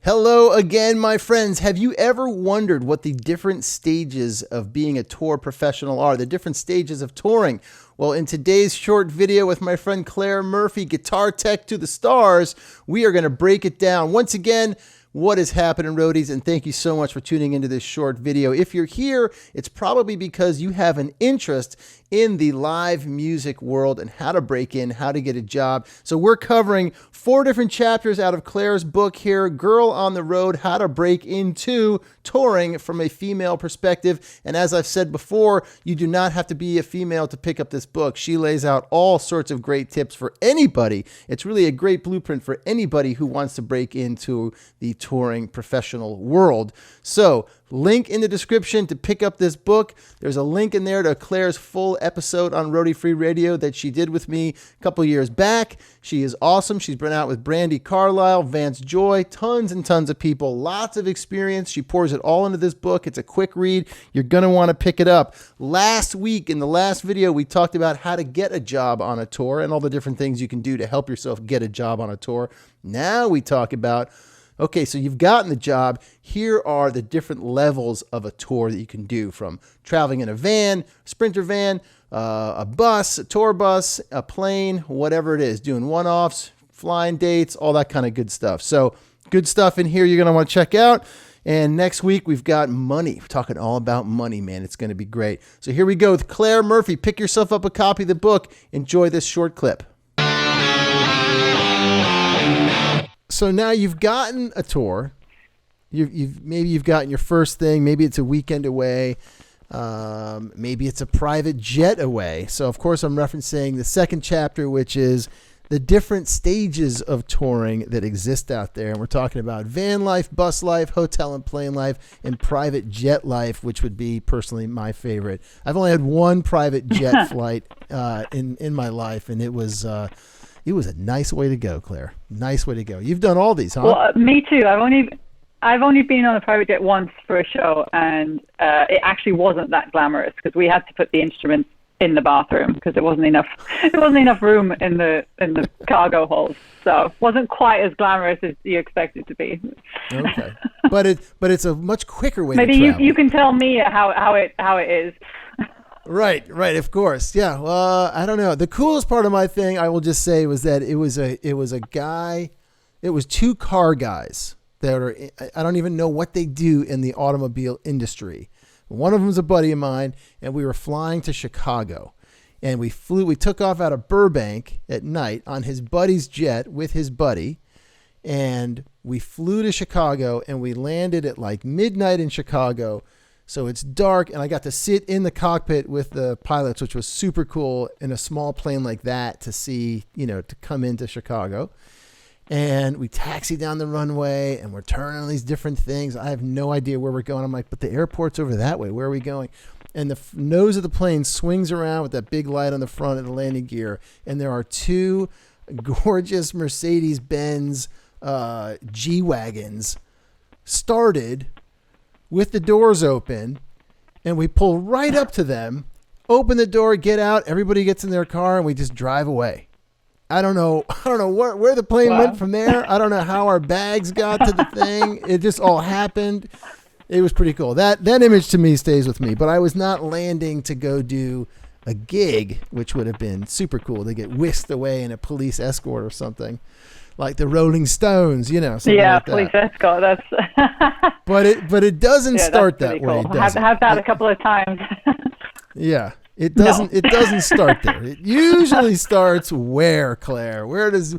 Hello again, my friends. Have you ever wondered what the different stages of being a tour professional are? The different stages of touring? Well, in today's short video with my friend Claire Murphy, Guitar Tech to the Stars, we are going to break it down. Once again, what is happening, roadies? And thank you so much for tuning into this short video. If you're here, it's probably because you have an interest in the live music world and how to break in, how to get a job. So we're covering 4 different chapters out of Claire's book here, Girl on the Road, How to Break Into Touring from a Female Perspective. And as I've said before, you do not have to be a female to pick up this book. She lays out all sorts of great tips for anybody. It's really a great blueprint for anybody who wants to break into the touring professional world. So link in the description to pick up this book. There's a link in there to Claire's full episode on Roadie Free Radio that she did with me a couple years back. She is awesome. She's been out with Brandy Carlisle, Vance Joy, tons and tons of people, lots of experience. She pours it all into this book. It's a quick read. You're going to want to pick it up. Last week in the last video, we talked about how to get a job on a tour and all the different things you can do to help yourself get a job on a tour. Now we talk about, okay, so you've gotten the job. Here are the different levels of a tour that you can do, from traveling in a van, sprinter van, a bus, a tour bus, a plane, whatever it is, doing one-offs, flying dates, all that kind of good stuff. So good stuff in here you're going to want to check out. And next week, we've got money. We're talking all about money, man. It's going to be great. So here we go with Claire Murphy. Pick yourself up a copy of the book. Enjoy this short clip. So now you've gotten a tour. Maybe you've gotten your first thing. Maybe it's a weekend away. Maybe it's a private jet away. So of course I'm referencing the second chapter, which is the different stages of touring that exist out there. And we're talking about van life, bus life, hotel and plane life, and private jet life, which would be personally my favorite. I've only had one private jet flight in my life, and it was a nice way to go, Claire. Nice way to go. You've done all these, huh? Well, me too. I've only been on a private jet once for a show, and it actually wasn't that glamorous because we had to put the instruments in the bathroom because there wasn't enough room in the cargo holds. So it wasn't quite as glamorous as you expect it to be. Okay, but it's a much quicker way. Maybe to travel. you can tell me how it is. Right, of course. Yeah, well, I don't know. The coolest part of my thing, I will just say, was that it was two car guys that are, I don't even know what they do in the automobile industry. One of them was a buddy of mine, and we were flying to Chicago, and we took off out of Burbank at night on his buddy's jet with his buddy, and we flew to Chicago, and we landed at like midnight in Chicago. So it's dark, and I got to sit in the cockpit with the pilots, which was super cool in a small plane like that to see, to come into Chicago. And we taxi down the runway, and we're turning on these different things. I have no idea where we're going. I'm like, but the airport's over that way. Where are we going? And the nose of the plane swings around with that big light on the front of the landing gear. And there are 2 gorgeous Mercedes-Benz G-Wagons started with the doors open, and we pull right up to them, open the door, get out, everybody gets in their car, and we just drive away. I don't know where the plane went from there. I don't know how our bags got to the thing. It just all happened. It was pretty cool. That image to me stays with me, but I was not landing to go do a gig, which would have been super cool to get whisked away in a police escort or something. Like the Rolling Stones, something like that. Police escort. That's. but it doesn't start that way. Cool. I've had that a couple of times. Yeah, it doesn't. No. It doesn't start there. It usually starts where, Claire? Where does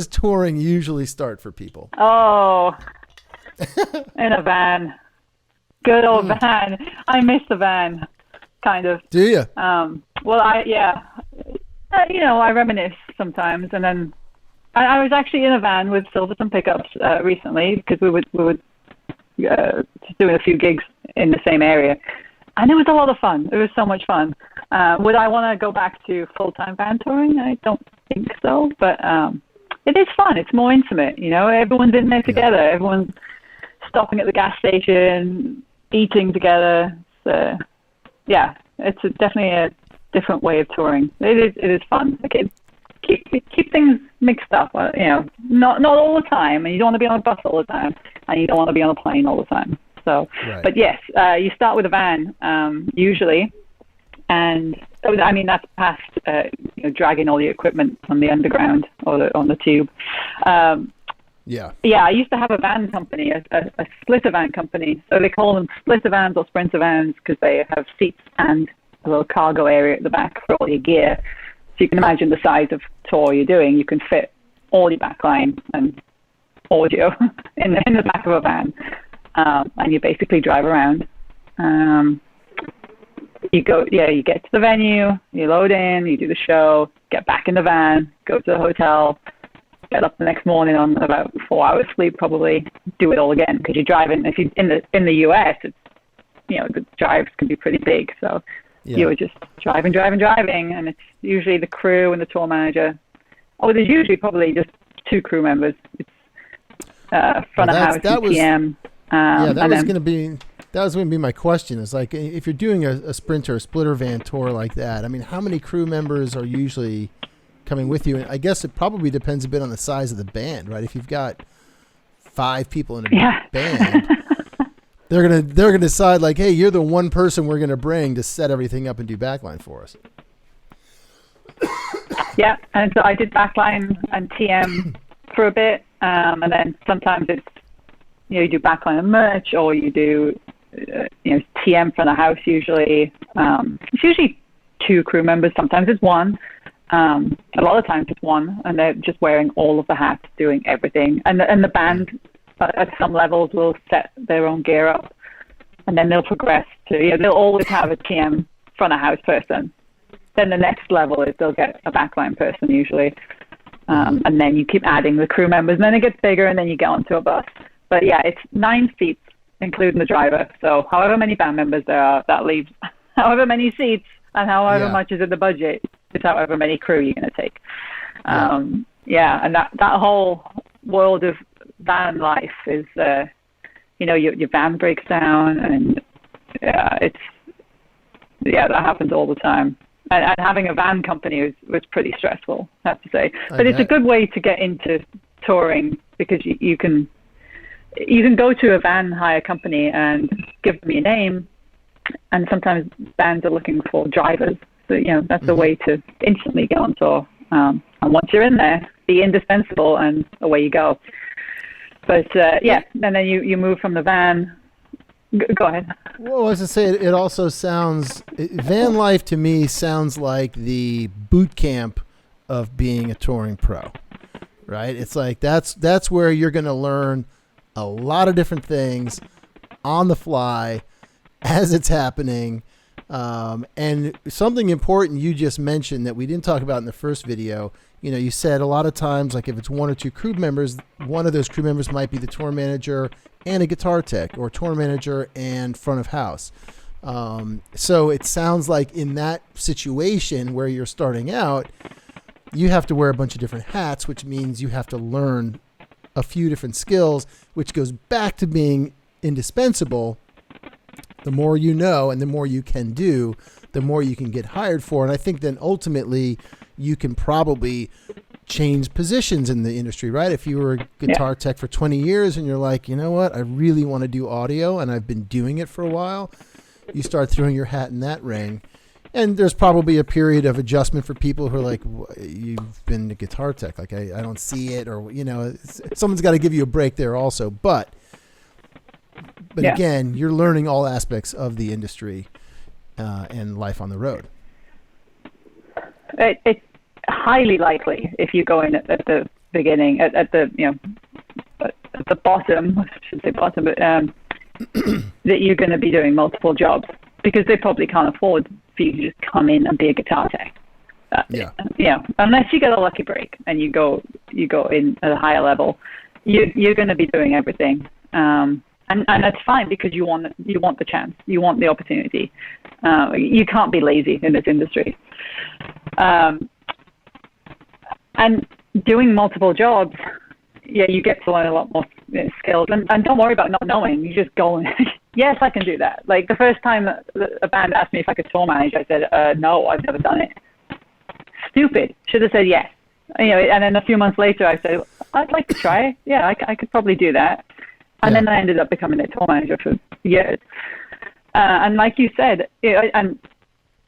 touring usually start for people? Oh, in a van. Good old van. I miss the van, kind of. Do you? Well, I reminisce sometimes, and then. I was actually in a van with Silverton Pickups recently because we were just doing a few gigs in the same area, and it was a lot of fun. It was so much fun. Would I want to go back to full-time van touring? I don't think so, but it is fun. It's more intimate, Everyone's in there together. Yeah. Everyone's stopping at the gas station, eating together. So, yeah, it's definitely a different way of touring. It is fun. keep things mixed up. Not all the time, and you don't want to be on a bus all the time, and you don't want to be on a plane all the time. So, Right. But yes, you start with a van usually, and I mean that's past dragging all the equipment on the underground or on the tube. Yeah. Yeah, I used to have a van company, a splitter van company. So they call them splitter vans or sprinter vans because they have seats and a little cargo area at the back for all your gear. So you can imagine the size of tour you're doing. You can fit all your backline and audio in the back of a van, and you basically drive around. You get to the venue, you load in, you do the show, get back in the van, go to the hotel, get up the next morning on about 4 hours sleep, probably do it all again because you're driving. If you in the US, it's the drives can be pretty big, so you were just driving, and it's usually the crew and the tour manager. Oh, there's usually probably just 2 crew members. It's front of house and TM. That was going to be my question. Is like if you're doing a sprinter, a splitter van tour like that. I mean, how many crew members are usually coming with you? And I guess it probably depends a bit on the size of the band, right? If you've got 5 people in a band, they're gonna decide like, hey, you're the one person we're gonna bring to set everything up and do backline for us. Yeah, and so I did backline and TM for a bit, and then sometimes it's you do backline and merch, or you do TM from the house. Usually, it's usually 2 crew members. Sometimes it's 1. A lot of times it's 1, and they're just wearing all of the hats, doing everything. And the band at some levels will set their own gear up, and then they'll progress to they'll always have a TM front of house person. Then the next level is they'll get a backline person usually, and then you keep adding the crew members, and then it gets bigger, and then you get onto a bus. But yeah, it's 9 seats, including the driver. So however many band members there are, that leaves however many seats, and however much is in the budget is however many crew you're going to take. And that whole world of van life is, your van breaks down, and that happens all the time. And having a van company was pretty stressful, I have to say. But it's a good way to get into touring because you can go to a van hire company and give them your name, and sometimes bands are looking for drivers. So, that's a way to instantly get on tour. And once you're in there, be indispensable, and away you go. But, and then you move from the van. Go ahead. Well, as I say, it also sounds, van life to me sounds like the boot camp of being a touring pro, right? It's like that's where you're going to learn a lot of different things on the fly as it's happening. And something important you just mentioned that we didn't talk about in the first video, you said a lot of times, like if it's 1 or 2 crew members, one of those crew members might be the tour manager and a guitar tech, or tour manager and front of house. So it sounds like in that situation where you're starting out, you have to wear a bunch of different hats, which means you have to learn a few different skills, which goes back to being indispensable. The more you know and the more you can do, the more you can get hired for. And I think then ultimately you can probably change positions in the industry, right? If you were a guitar tech for 20 years and you're like, you know what, I really want to do audio and I've been doing it for a while, you start throwing your hat in that ring. And there's probably a period of adjustment for people who are like, you've been a guitar tech, like I don't see it, or, someone's got to give you a break there also. But again, you're learning all aspects of the industry and life on the road. It's highly likely if you go in at the beginning, at the bottom, I should say bottom, but that you're going to be doing multiple jobs because they probably can't afford for you to just come in and be a guitar tech. Unless you get a lucky break and you go in at a higher level, you're going to be doing everything. And that's fine because you want the chance, you want the opportunity. You can't be lazy in this industry. And doing multiple jobs, you get to learn a lot more skills. And don't worry about not knowing. You just go and, yes, I can do that. Like the first time a band asked me if I could tour manage, I said, no, I've never done it. Stupid. Should have said yes. and then a few months later, I said, I'd like to try it. Yeah, I could probably do that. And then I ended up becoming a tour manager for years. And like you said, and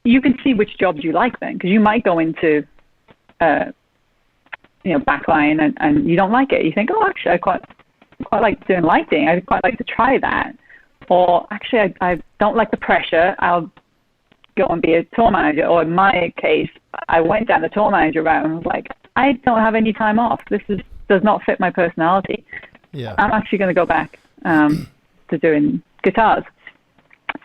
you can see which jobs you like then, because you might go into, backline and you don't like it. You think, oh, actually, I quite like doing lighting. I'd quite like to try that. Or actually, I don't like the pressure. I'll go and be a tour manager. Or in my case, I went down the tour manager route and was like, I don't have any time off. This does not fit my personality. Yeah. I'm actually going to go back to doing guitars.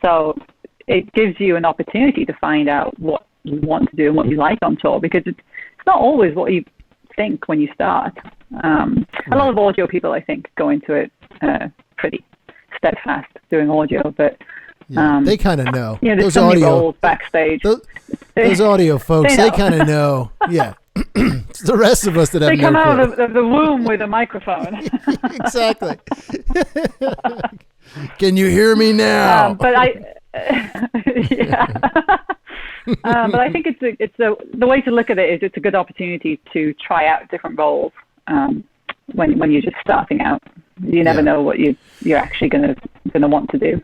So it gives you an opportunity to find out what you want to do and what you like on tour, because it's not always what you think when you start. A lot of audio people, I think, go into it pretty steadfast doing audio, but they kind of know. There's those so many audio roles backstage. Those audio folks, they kind of know. Yeah. It's the rest of us that have they come no out clue. of the womb with a microphone. Exactly. Can you hear me now? But I think it's the way to look at it is it's a good opportunity to try out different roles when you're just starting out. You never know what you're actually gonna want to do.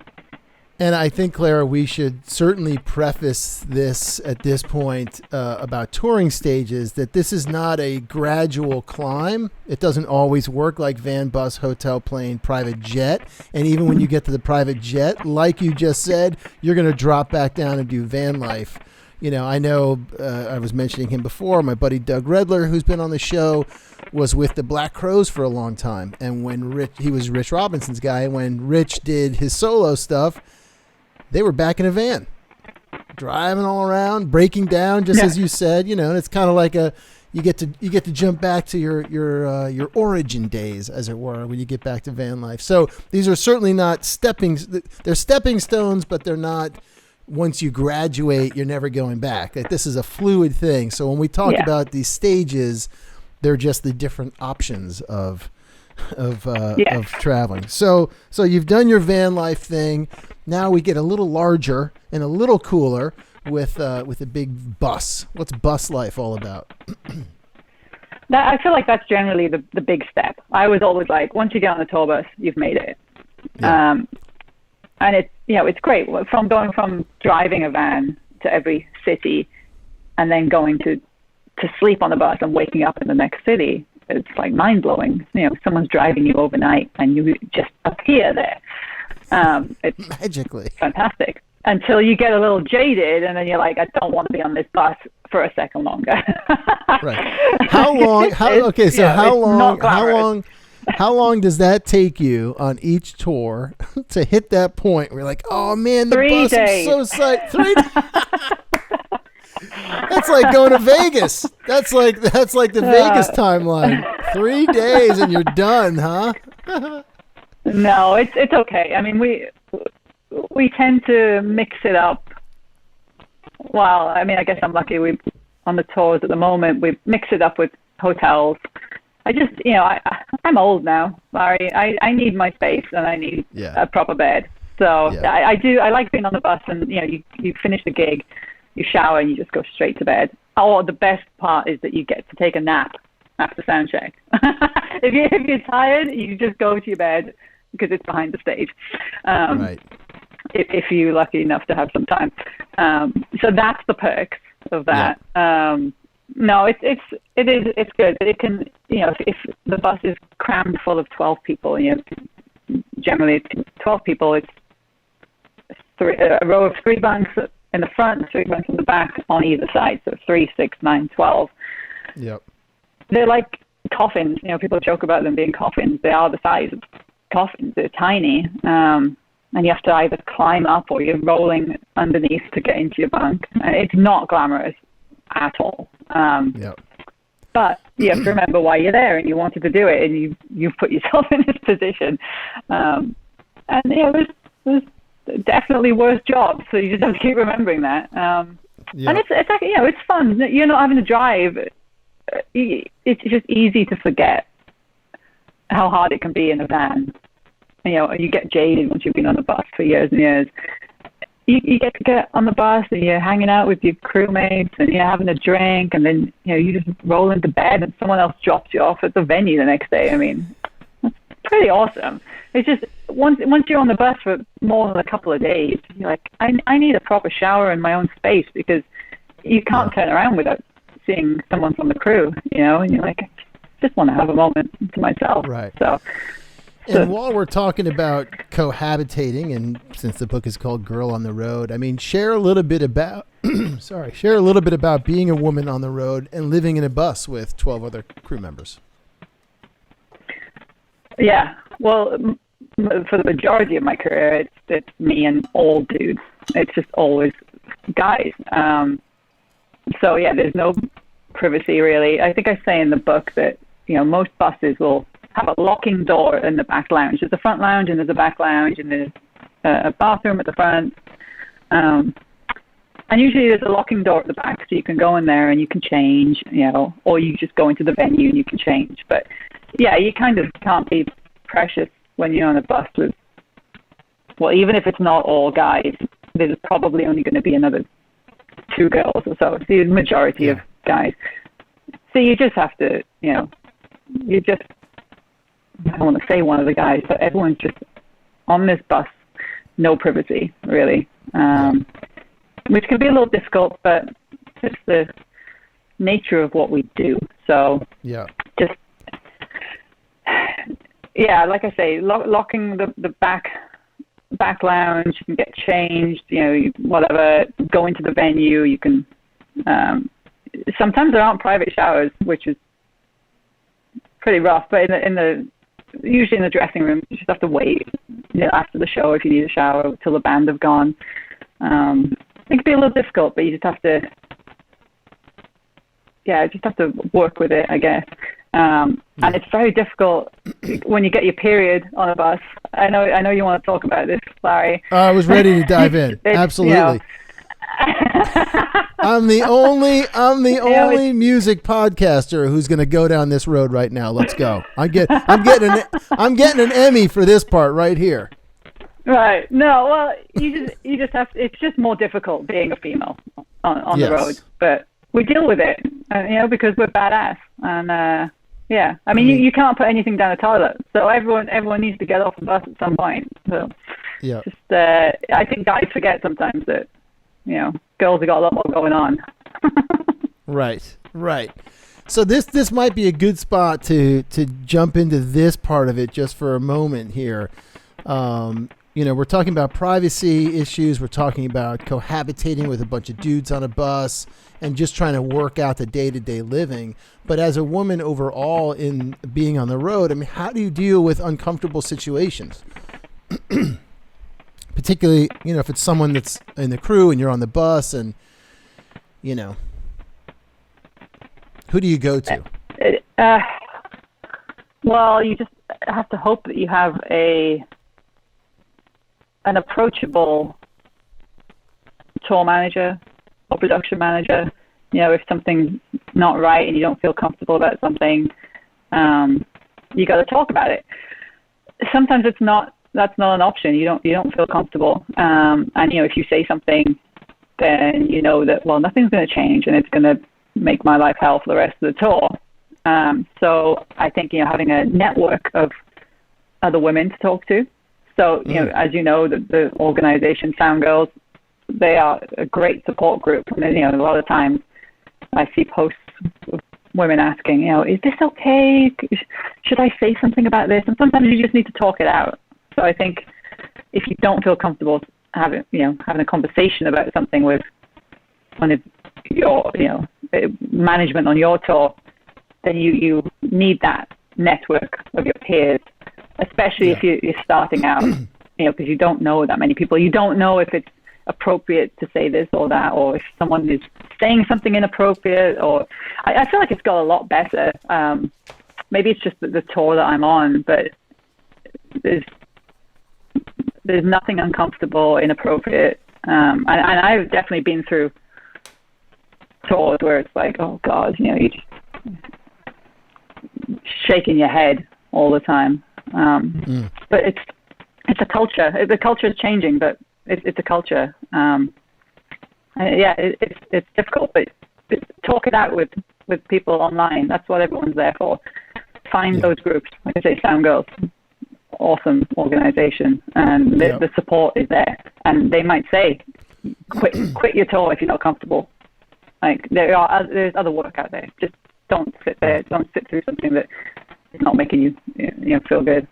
And I think, Clara, we should certainly preface this at this point about touring stages, that this is not a gradual climb. It doesn't always work like van, bus, hotel, plane, private jet. And even when you get to the private jet, like you just said, you're going to drop back down and do van life. I know I was mentioning him before. My buddy Doug Redler, who's been on the show, was with the Black Crowes for a long time. And when he was Rich Robinson's guy, and when Rich did his solo stuff, they were back in a van, driving all around, breaking down, just as you said, and it's kind of like you get to jump back to your origin days, as it were, when you get back to van life. So these are certainly not they're stepping stones, but they're not, once you graduate, you're never going back. Like, this is a fluid thing. So when we talk about these stages, they're just the different options of traveling. So you've done your van life thing. Now we get a little larger and a little cooler with a big bus. What's bus life all about? I feel like that's generally the big step. I was always like, once you get on the tour bus, you've made it. Yeah. And it's great from going from driving a van to every city and then going to sleep on the bus and waking up in the next city. It's like mind blowing. Someone's driving you overnight and you just appear there. It's magically fantastic until you get a little jaded, and then you're like, I don't want to be on this bus for a second longer. Right. How long? How long does that take you on each tour to hit that point where you're like, oh man, the 3 bus days. is so psyched. 3 days. That's like going to Vegas. That's like the Vegas timeline. 3 days and you're done, huh? No, it's okay. I mean, we tend to mix it up. Well, I mean, I guess I'm lucky. We on the tours at the moment, we mix it up with hotels. I just, I'm old now, Larry. I need my space and I need a proper bed. So I do. I like being on the bus, and you finish the gig, you shower, and you just go straight to bed. Or the best part is that you get to take a nap after sound check. If you're tired, you just go to your bed because it's behind the stage. Right. If you're lucky enough to have some time. So that's the perks of that. Yeah. No, it's good. But it can, if the bus is crammed full of 12 people, generally it's 12 people, it's a row of 3 bunks in the front, 3 bunks in the back on either side. So 3, 6, 9, 12. Yep. They're like coffins. People joke about them being coffins. They are the size of coffins. They're tiny. And you have to either climb up or you're rolling underneath to get into your bunk. It's not glamorous at all. But you have to remember why you're there and you wanted to do it, and you put yourself in this position. And there's definitely worse jobs, so you just have to keep remembering that. And it's actually, it's fun. You're not having to drive. It's just easy to forget how hard it can be in a van. You get jaded once you've been on the bus for years and years. you get to get on the bus and you're hanging out with your crewmates and you're having a drink, and then you just roll into bed and someone else drops you off at the venue the next day. I mean, that's pretty awesome. It's just once you're on the bus for more than a couple of days, you're like, I need a proper shower in my own space, because you can't turn around without seeing someone from the crew, and you're like, I just want to have a moment to myself. Right. So. And while we're talking about cohabitating, and since the book is called Girl on the Road, I mean, share a little bit about being a woman on the road and living in a bus with 12 other crew members. Yeah. Well, for the majority of my career, it's me and old dudes. It's just always guys. So yeah, there's no privacy really. I think I say in the book that, most buses will have a locking door in the back lounge. There's a front lounge and there's a back lounge, and there's a bathroom at the front. And usually there's a locking door at the back, so you can go in there and you can change, or you just go into the venue and you can change. But yeah, you kind of can't be precious when you're on a bus with, well, even if it's not all guys, there's probably only going to be another 2 girls or so. It's the majority of guys. So you just have to, I don't want to say one of the guys, but everyone's just on this bus, no privacy, really, which can be a little difficult, but it's the nature of what we do. So like I say, locking the back lounge, you can get changed, whatever, go into the venue, you can, sometimes there aren't private showers, which is pretty rough, but usually in the dressing room, you just have to wait after the show if you need a shower till the band have gone. It can be a little difficult, but you just have to work with it, I guess. And it's very difficult when you get your period on a bus. I know you want to talk about this, Larry. I was ready to dive in. Absolutely. I'm the only music podcaster who's going to go down this road right now. Let's go. I'm getting an Emmy for this part right here. Right. No. Well, you just have to, it's just more difficult being a female on the road, but we deal with it, because we're badass. And I mean, you can't put anything down the toilet, so everyone needs to get off the bus at some point. So I think guys forget sometimes that. Girls have got a lot more going on. Right. So this might be a good spot to jump into this part of it just for a moment here. We're talking about privacy issues. We're talking about cohabitating with a bunch of dudes on a bus and just trying to work out the day-to-day living. But as a woman overall in being on the road, I mean, how do you deal with uncomfortable situations? Particularly, if it's someone that's in the crew and you're on the bus and, who do you go to? Well, you just have to hope that you have an approachable tour manager or production manager. If something's not right and you don't feel comfortable about something, you got to talk about it. Sometimes that's not an option. You don't feel comfortable. And if you say something, then that, well, nothing's going to change and it's going to make my life hell for the rest of the tour. So I think, having a network of other women to talk to. So, as the organization Sound Girls, they are a great support group. And, a lot of times I see posts of women asking, is this okay? Should I say something about this? And sometimes you just need to talk it out. So I think if you don't feel comfortable having a conversation about something with one of your, management on your tour, then you need that network of your peers, especially if you're starting out, because you don't know that many people. You don't know if it's appropriate to say this or that, or if someone is saying something inappropriate. Or I feel like it's got a lot better. Maybe it's just the tour that I'm on, but there's nothing uncomfortable, inappropriate. And I've definitely been through tours where it's like, oh God, you're just shaking your head all the time. But it's a culture. The culture is changing, but it's a culture. And it's difficult, but talk it out with people online. That's what everyone's there for. Find those groups. Like I say, Sound Girls, awesome organization, and the support is there. And they might say, quit your tour if you're not comfortable. Like there's other work out there. Just don't sit there. Don't sit through something that is not making you feel good.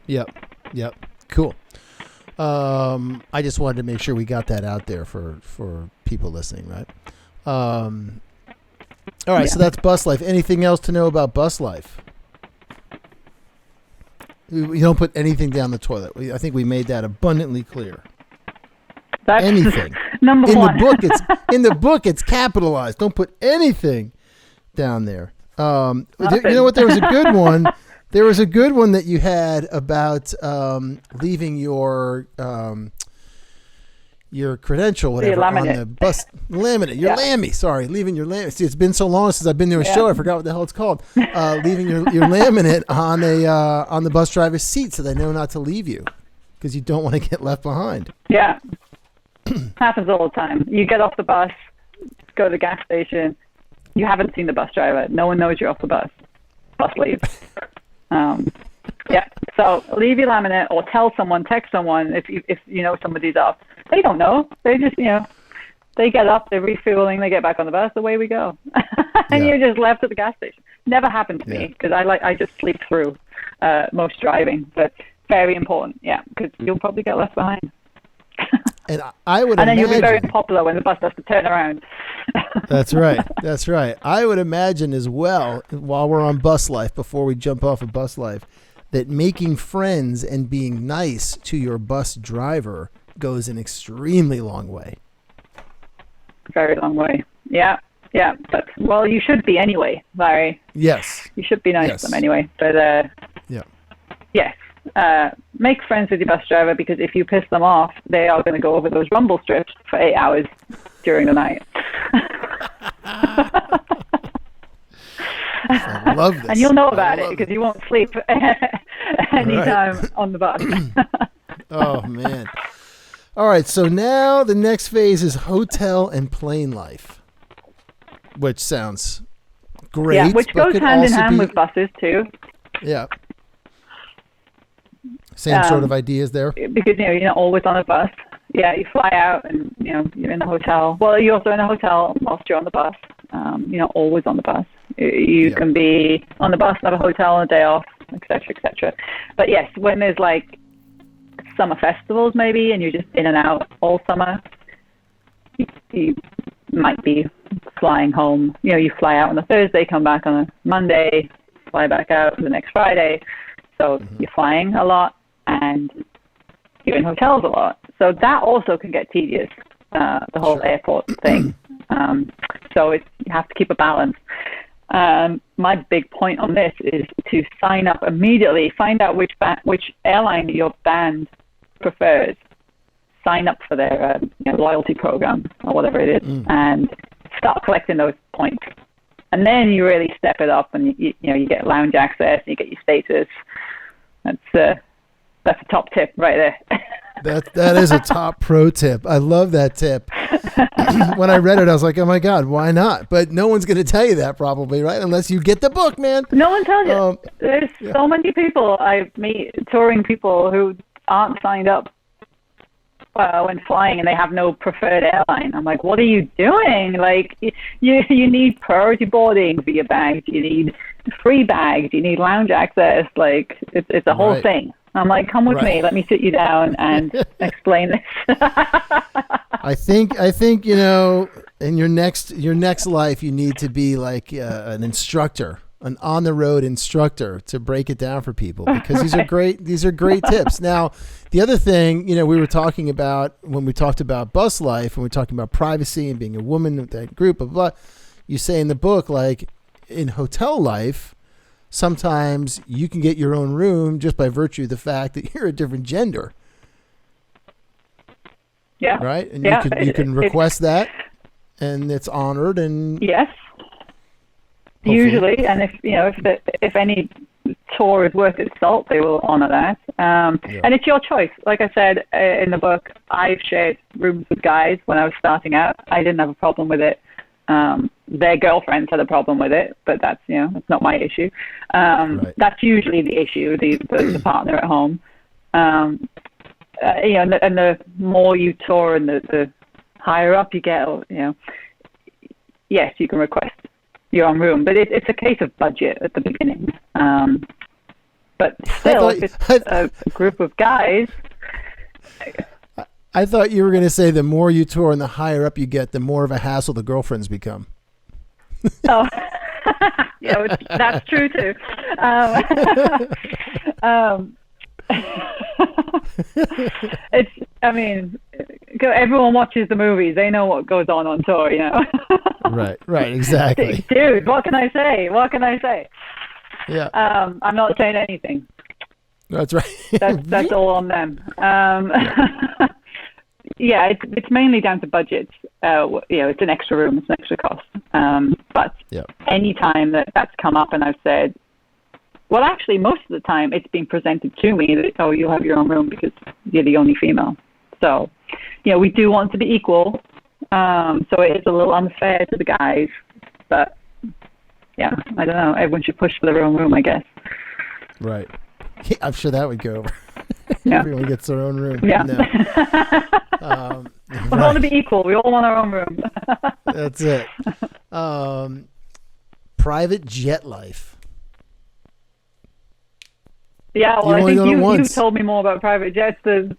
Yep. Cool. I just wanted to make sure we got that out there for people listening, right? All right, so that's bus life. Anything else to know about bus life? You don't put anything down the toilet. I think we made that abundantly clear. That's anything. Number one. In the book, it's capitalized. Don't put anything down there. You know what? There was a good one. There was a good one that you had about leaving your credential, whatever, on the bus. Laminate. Your lammy. Sorry, leaving your laminate. See, it's been so long since I've been to a show, I forgot what the hell it's called. Leaving your laminate on the bus driver's seat so they know not to leave you because you don't want to get left behind. Yeah. Happens all the time. You get off the bus, go to the gas station. You haven't seen the bus driver. No one knows you're off the bus. Bus leaves. So leave your laminate or text someone if you know somebody's up. They don't know. They just, they get up, they're refueling, they get back on the bus, away we go. And you're just left at the gas station. Never happened to me because I just sleep through most driving, but very important, because you'll probably get left behind. And I would and then imagine, you'll be very popular when the bus has to turn around. That's right. I would imagine as well, while we're on bus life, before we jump off of bus life, that making friends and being nice to your bus driver goes an extremely long way. Very long way. Yeah. But, well, you should be anyway, Larry. Yes. You should be nice to them anyway. But, yes. Make friends with your bus driver because if you piss them off, they are going to go over those rumble strips for 8 hours during the night. I love this. And you'll know about it because you won't sleep anytime on the bus. Oh, man. All right, so now the next phase is hotel and plane life, which sounds great. Yeah, which goes hand in hand with buses too. Yeah. Same sort of ideas there. Because, you're not always on a bus. Yeah, you fly out and, you're in the hotel. Well, you're also in a hotel whilst you're on the bus. You're not always on the bus. You can be on the bus, have a hotel on a day off, et cetera, et cetera. But yes, when there's like summer festivals maybe and you're just in and out all summer, you might be flying home. You fly out on a Thursday, come back on a Monday, fly back out the next Friday. So you're flying a lot and you're in hotels a lot. So that also can get tedious, the whole airport thing. So you have to keep a balance. My big point on this is to sign up immediately. Find out which airline your band prefers. Sign up for their loyalty program or whatever it is, and start collecting those points. And then you really step it up, and you get lounge access, and you get your status. That's a top tip right there. That is a top pro tip. I love that tip. When I read it, I was like, oh my God, why not? But no one's going to tell you that probably, right? Unless you get the book, man. No one tells you. There's so many people I meet, touring people who aren't signed up when flying and they have no preferred airline. I'm like, what are you doing? Like, you need priority boarding for your bags. You need free bags. You need lounge access. Like, it's a whole thing. I'm like, come with me. Let me sit you down and explain this. I think in your next life, you need to be like an instructor, an on the road instructor to break it down for people because these are great. These are great tips. Now, the other thing, we were talking about when we talked about bus life and we're talking about privacy and being a woman with that group of blah. You say in the book, like in hotel life, sometimes you can get your own room just by virtue of the fact that you're a different gender. Yeah. Right? And you can request that and it's honored and yes. Hopefully. Usually, and if any tour is worth its salt, they will honor that. And it's your choice. Like I said in the book, I've shared rooms with guys when I was starting out. I didn't have a problem with it. Their girlfriends had a problem with it, but that's that's not my issue. That's usually the issue, the partner at home. And the more you tour and the higher up you get, yes, you can request your own room, but it's a case of budget at the beginning. But still, if it's a group of guys. I thought you were going to say the more you tour and the higher up you get, the more of a hassle the girlfriends become. Oh, yeah, that's true too. Everyone watches the movies. They know what goes on tour, Right, exactly. Dude, what can I say? Yeah. I'm not saying anything. That's right. That's all on them. Yeah, it's mainly down to budgets. It's an extra room, it's an extra cost. But any time that's come up and I've said, well, actually, most of the time it's been presented to me that, you'll have your own room because you're the only female. So, we do want to be equal. So it is a little unfair to the guys. But, yeah, I don't know. Everyone should push for their own room, I guess. Right. Yeah, I'm sure that would go over. Yeah. Everyone gets their own room. Yeah. No. We want to be equal. We all want our own room. That's it. Private jet life. Yeah, well, I think you told me more about private jets. I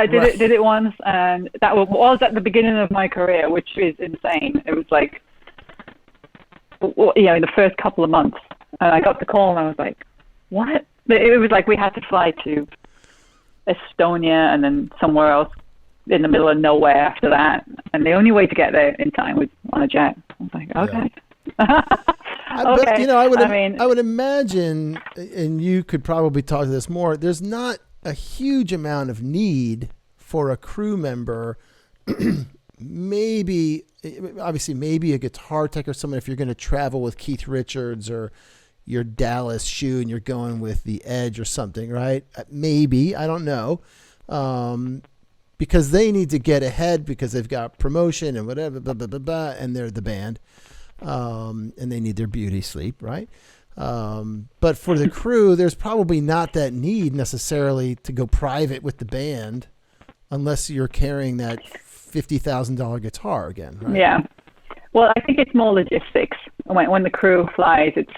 did it once, and that was at the beginning of my career, which is insane. It was like, in the first couple of months, and I got the call, and I was like, what? It was like we had to fly to Estonia and then somewhere else in the middle of nowhere after that, and the only way to get there in time was on a jet. I was like, okay. I would imagine, and you could probably talk to this more, there's not a huge amount of need for a crew member. maybe a guitar tech or someone if you're going to travel with Keith Richards or your Dallas shoe and you're going with the Edge or something, right? Maybe, I don't know. Because they need to get ahead because they've got promotion and whatever, blah, blah, blah, blah, and they're the band. And they need their beauty sleep, right? But for the crew, there's probably not that need necessarily to go private with the band unless you're carrying that $50,000 guitar again, right? Yeah. Well, I think it's more logistics. When the crew flies, it's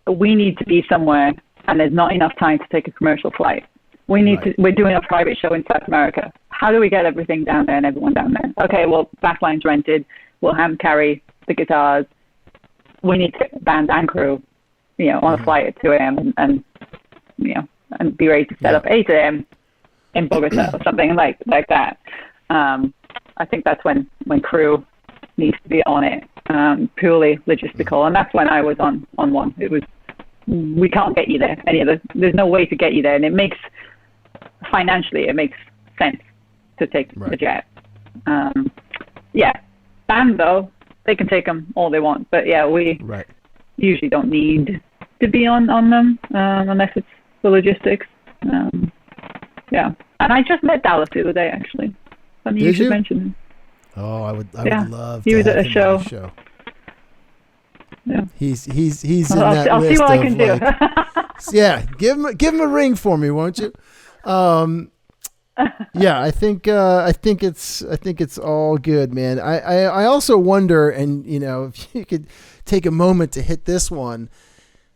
we need to be somewhere, and there's not enough time to take a commercial flight. We're doing a private show in South America. How do we get everything down there and everyone down there? Okay, well, backline's rented. We'll hand carry the guitars. We need to get band and crew, on a flight at 2 a.m. and be ready to set up 8 a.m. in Bogota or something like that. I think that's when crew needs to be on it, purely logistical, and that's when I was on one. It was, we can't get you there. There's no way to get you there, and it makes sense to take the jet. Band though, they can take them all they want, but we usually don't need to be on them unless it's the logistics. And I just met Dallas the other day, actually. Funny you should mention him. Oh, I would love to he was have at a him show. on the show. Yeah. He's in that I'll list see what I can do. Yeah, give him a ring for me, won't you? I think it's all good, man. I also wonder, and if you could take a moment to hit this one.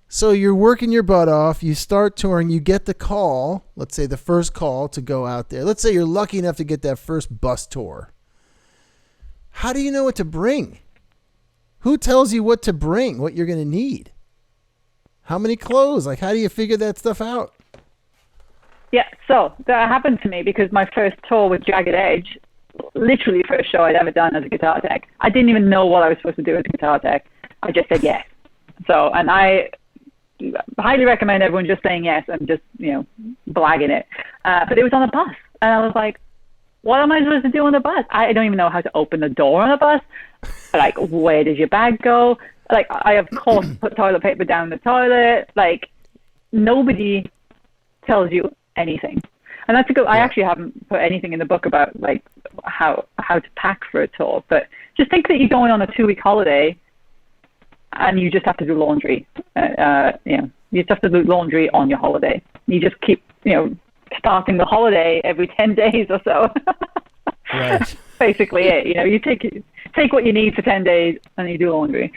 So you're working your butt off, you start touring, you get the call, let's say the first call to go out there. Let's say you're lucky enough to get that first bus tour. How do you know what to bring? Who tells you what to bring, what you're going to need? How many clothes? How do you figure that stuff out? Yeah, so that happened to me because my first tour with Jagged Edge, literally the first show I'd ever done as a guitar tech. I didn't even know what I was supposed to do as a guitar tech. I just said yes. So, and I highly recommend everyone just saying yes and just, blagging it. But it was on a bus. And I was like, what am I supposed to do on the bus? I don't even know how to open the door on a bus. Where does your bag go? I of course put toilet paper down the toilet. nobody tells you anything. And that's a good, I actually haven't put anything in the book about like how to pack for a tour, but just think that you're going on a 2-week holiday and you just have to do laundry. You just have to do laundry on your holiday. You just keep, starting the holiday every 10 days or so. Right. Basically it, you take what you need for 10 days and you do laundry.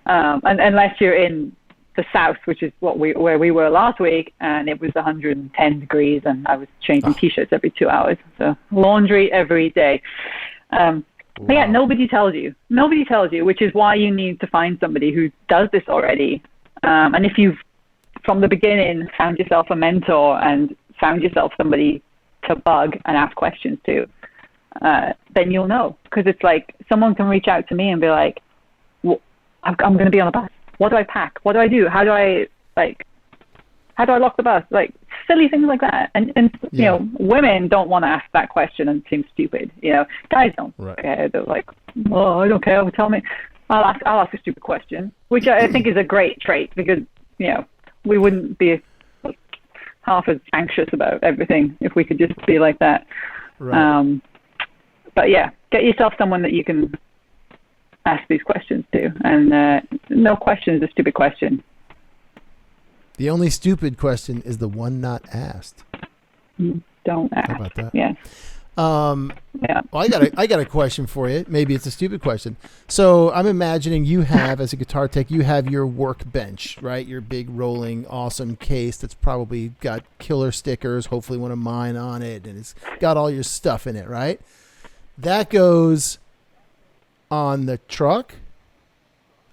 And unless you're in the south, which is where we were last week, and it was 110 degrees and I was changing t-shirts every 2 hours. So laundry every day. But yeah, nobody tells you, which is why you need to find somebody who does this already. And if you've from the beginning found yourself a mentor and found yourself somebody to bug and ask questions to, then you'll know. Because it's like someone can reach out to me and be like, well, I'm going to be on a bus. What do I pack? What do I do? How do I lock the bus? Like silly things like that. And women don't want to ask that question and seem stupid. Guys don't care. They're like, oh, I don't care. Tell me. I'll ask a stupid question, which I think is a great trait because, we wouldn't be half as anxious about everything if we could just be like that. Right. But yeah, get yourself someone that you can ask these questions to, and no question is a stupid question. The only stupid question is the one not asked. Don't ask. How about that? Yeah. Yeah. Well, I got a question for you. Maybe it's a stupid question. So I'm imagining you have, as a guitar tech, you have your workbench, right? Your big rolling awesome case that's probably got killer stickers, hopefully one of mine on it, and it's got all your stuff in it, right? That goes on the truck,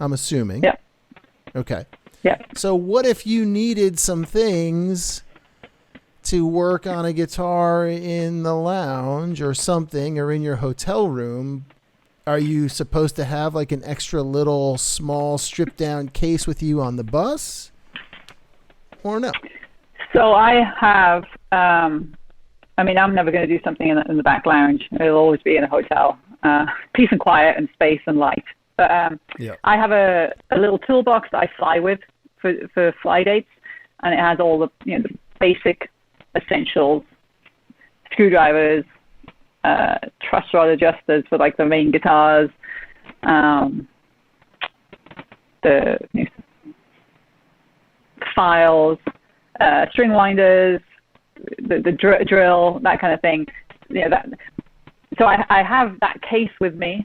I'm assuming. Yeah. Okay. Yeah. So what if you needed some things to work on a guitar in the lounge or something, or in your hotel room? Are you supposed to have like an extra little small stripped down case with you on the bus, or no? So I have, I'm never going to do something in the back lounge. It'll always be in a hotel. Peace and quiet and space and light. But I have a little toolbox that I fly with for fly dates, and it has all the the basic essentials: screwdrivers, truss rod adjusters for like the main guitars, the files, string winders, the drill, that kind of thing. So I have that case with me,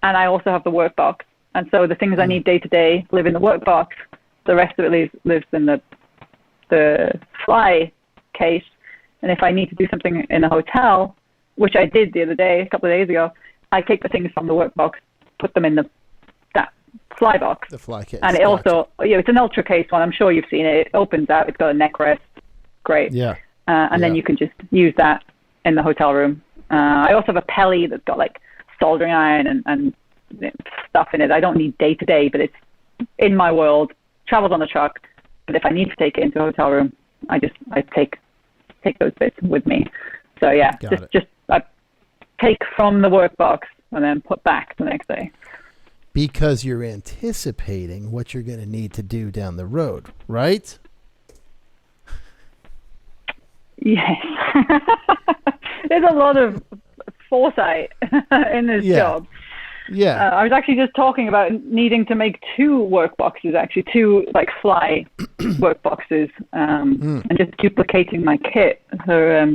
and I also have the workbox. And so the things I need day to day live in the workbox. The rest of it lives in the fly case. And if I need to do something in a hotel, which I did the other day, a couple of days ago, I take the things from the workbox, put them in that fly box. The fly case. And it also, it's an ultra case one. I'm sure you've seen it. It opens out. It's got a neck rest. Great. Yeah. And then you can just use that in the hotel room. I also have a Pelly that's got like soldering iron and stuff in it. I don't need day to day, but it's in my world, travels on the truck. But if I need to take it into a hotel room, I take those bits with me. So yeah, just I take from the workbox and then put back the next day. Because you're anticipating what you're going to need to do down the road, right? Yes. There's a lot of foresight in this job. Yeah. I was actually just talking about needing to make two workboxes, actually, two like fly workboxes, and just duplicating my kit for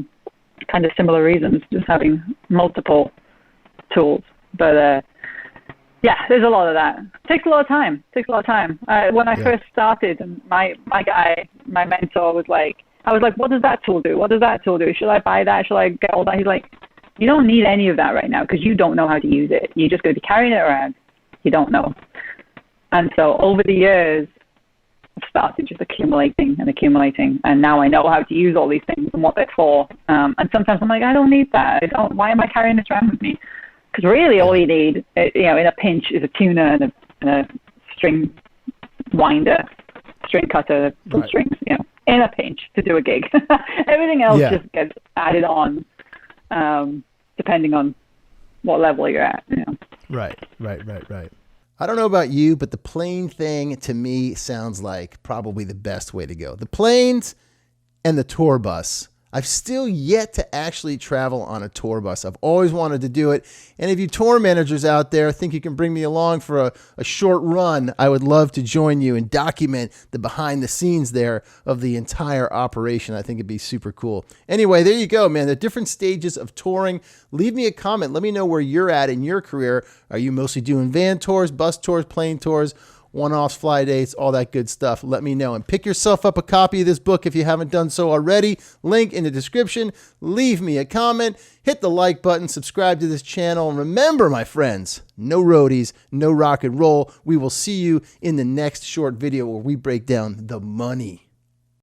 kind of similar reasons, just having multiple tools. But yeah, there's a lot of that. Takes a lot of time. When I first started, and my mentor was like, I was like, what does that tool do? What does that tool do? Should I buy that? Should I get all that? He's like, you don't need any of that right now because you don't know how to use it. You're just going to be carrying it around. You don't know. And so over the years, I've started just accumulating. And now I know how to use all these things and what they're for. And sometimes I'm like, I don't need that. Why am I carrying this around with me? Because really all you need, in a pinch, is a tuner and a string winder, string cutter, some strings, in a pinch to do a gig. Everything else just gets added on, depending on what level you're at. Right. I don't know about you, but the plane thing to me sounds like probably the best way to go. The planes and the tour bus. I've still yet to actually travel on a tour bus. I've always wanted to do it. And if you tour managers out there think you can bring me along for a short run, I would love to join you and document the behind the scenes there of the entire operation. I think it'd be super cool. Anyway, there you go, man. The different stages of touring. Leave me a comment. Let me know where you're at in your career. Are you mostly doing van tours, bus tours, plane tours, one-offs, fly dates, all that good stuff? Let me know. And pick yourself up a copy of this book if you haven't done so already. Link in the description. Leave me a comment. Hit the like button. Subscribe to this channel. And remember, my friends, no roadies, no rock and roll. We will see you in the next short video where we break down the money.